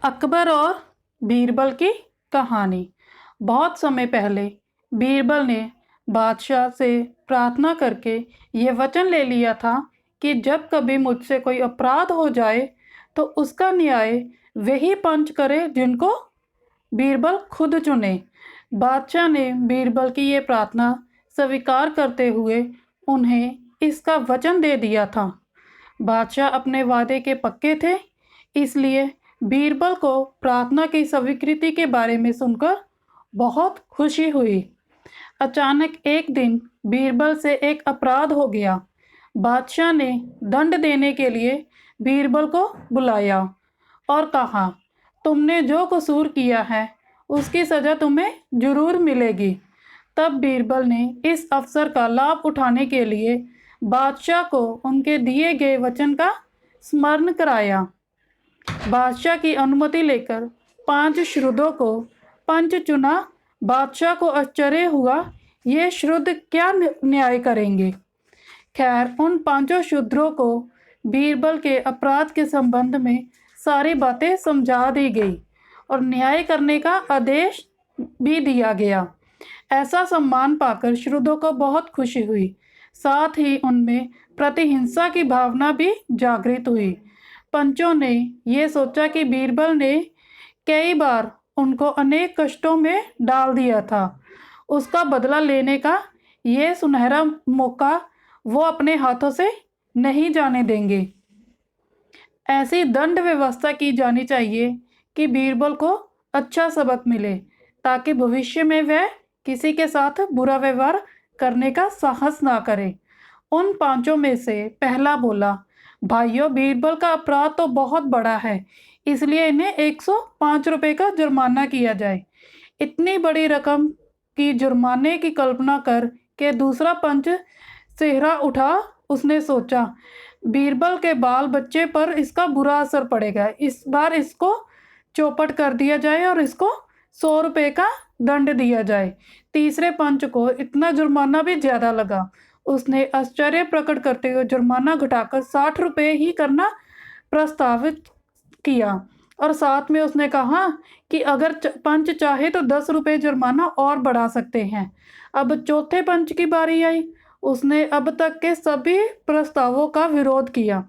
अकबर और बीरबल की कहानी। बहुत समय पहले बीरबल ने बादशाह से प्रार्थना करके ये वचन ले लिया था कि जब कभी मुझसे कोई अपराध हो जाए तो उसका न्याय वही पंच करे जिनको बीरबल खुद चुने। बादशाह ने बीरबल की ये प्रार्थना स्वीकार करते हुए उन्हें इसका वचन दे दिया था। बादशाह अपने वादे के पक्के थे, इसलिए बीरबल को प्रार्थना की स्वीकृति के बारे में सुनकर बहुत खुशी हुई। अचानक एक दिन बीरबल से एक अपराध हो गया। बादशाह ने दंड देने के लिए बीरबल को बुलाया और कहा, तुमने जो कसूर किया है उसकी सज़ा तुम्हें जरूर मिलेगी। तब बीरबल ने इस अवसर का लाभ उठाने के लिए बादशाह को उनके दिए गए वचन का स्मरण कराया। बादशाह की अनुमति लेकर 5 शुद्धों को पंच चुना। बादशाह को आश्चर्य हुआ, ये शुद्ध क्या न्याय करेंगे। खैर, उन 5 शुद्धों को बीरबल के अपराध के संबंध में सारी बातें समझा दी गई और न्याय करने का आदेश भी दिया गया। ऐसा सम्मान पाकर शुद्धों को बहुत खुशी हुई, साथ ही उनमें प्रतिहिंसा की भावना भी जागृत हुई। पंचों ने ये सोचा कि बीरबल ने कई बार उनको अनेक कष्टों में डाल दिया था, उसका बदला लेने का ये सुनहरा मौका वो अपने हाथों से नहीं जाने देंगे। ऐसी दंड व्यवस्था की जानी चाहिए कि बीरबल को अच्छा सबक मिले, ताकि भविष्य में वह किसी के साथ बुरा व्यवहार करने का साहस ना करे। उन 5 में से पहला बोला, भाइयों, बीरबल का अपराध तो बहुत बड़ा है, इसलिए इन्हें 105 रुपये का जुर्माना किया जाए। इतनी बड़ी रकम की जुर्माने की कल्पना कर के दूसरा पंच चेहरा उठा। उसने सोचा, बीरबल के बाल बच्चे पर इसका बुरा असर पड़ेगा, इस बार इसको चौपट कर दिया जाए और इसको 100 रुपये का दंड दिया जाए। तीसरे पंच को इतना जुर्माना भी ज़्यादा लगा। उसने आश्चर्य प्रकट करते हुए जुर्माना घटाकर 60 रुपये ही करना प्रस्तावित किया और साथ में उसने कहा कि अगर पंच चाहे तो 10 रुपये जुर्माना और बढ़ा सकते हैं। अब चौथे पंच की बारी आई। उसने अब तक के सभी प्रस्तावों का विरोध किया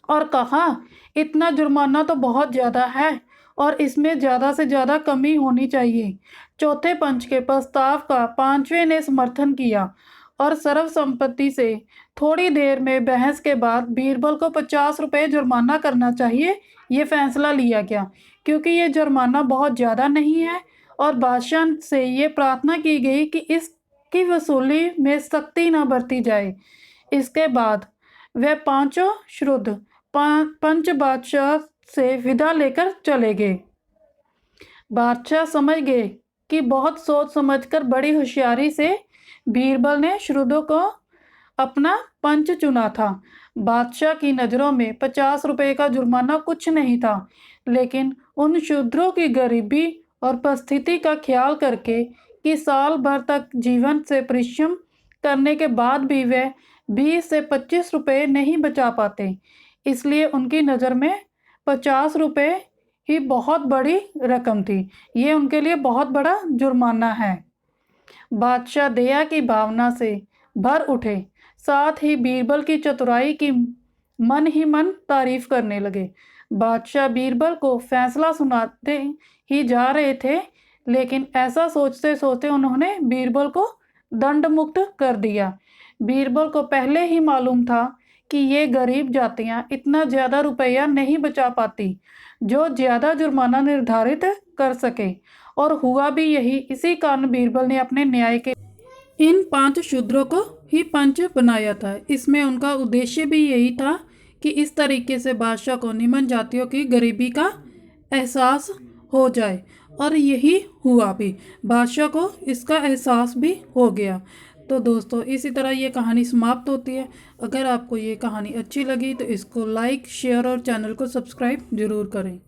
और कहा, इतना जुर्माना तो बहुत ज़्यादा है और इसमें ज़्यादा से ज़्यादा कमी होनी चाहिए। चौथे पंच के प्रस्ताव का 5वें ने समर्थन किया और सर्वसम्मति से थोड़ी देर में बहस के बाद बीरबल को 50 रुपये जुर्माना करना चाहिए, ये फैसला लिया गया। क्योंकि ये जुर्माना बहुत ज़्यादा नहीं है और बादशाह से ये प्रार्थना की गई कि इसकी वसूली में सख्ती न बरती जाए। इसके बाद वह 5 शुद्ध पंच बादशाह से विदा लेकर चले गए। बादशाह समझ गए कि बहुत सोच समझकर बड़ी होशियारी से बीरबल ने शुद्धों को अपना पंच चुना था। बादशाह की नज़रों में 50 रुपये का जुर्माना कुछ नहीं था, लेकिन उन शुद्धों की गरीबी और परिस्थिति का ख्याल करके कि साल भर तक जीवन से परिश्रम करने के बाद भी वे 20 से 25 रुपये नहीं बचा पाते, इसलिए उनकी नज़र में 50 रुपये ही बहुत बड़ी रकम थी। ये उनके लिए बहुत बड़ा जुर्माना है। बादशाह दया की भावना से भर उठे, साथ ही बीरबल की चतुराई की मन ही मन तारीफ करने लगे। बादशाह बीरबल को फैसला सुनाते ही जा रहे थे, लेकिन ऐसा सोचते सोचते उन्होंने बीरबल को दंड मुक्त कर दिया। बीरबल को पहले ही मालूम था कि ये गरीब जातियां इतना ज़्यादा रुपया नहीं बचा पाती जो ज़्यादा जुर्माना निर्धारित कर सके, और हुआ भी यही। इसी कारण बीरबल ने अपने न्याय के इन 5 शूद्रों को ही पंच बनाया था। इसमें उनका उद्देश्य भी यही था कि इस तरीके से बादशाह को निम्न जातियों की गरीबी का एहसास हो जाए, और यही हुआ भी। बादशाह को इसका एहसास भी हो गया। तो दोस्तों, इसी तरह ये कहानी समाप्त होती है। अगर आपको ये कहानी अच्छी लगी तो इसको लाइक, शेयर और चैनल को सब्सक्राइब ज़रूर करें।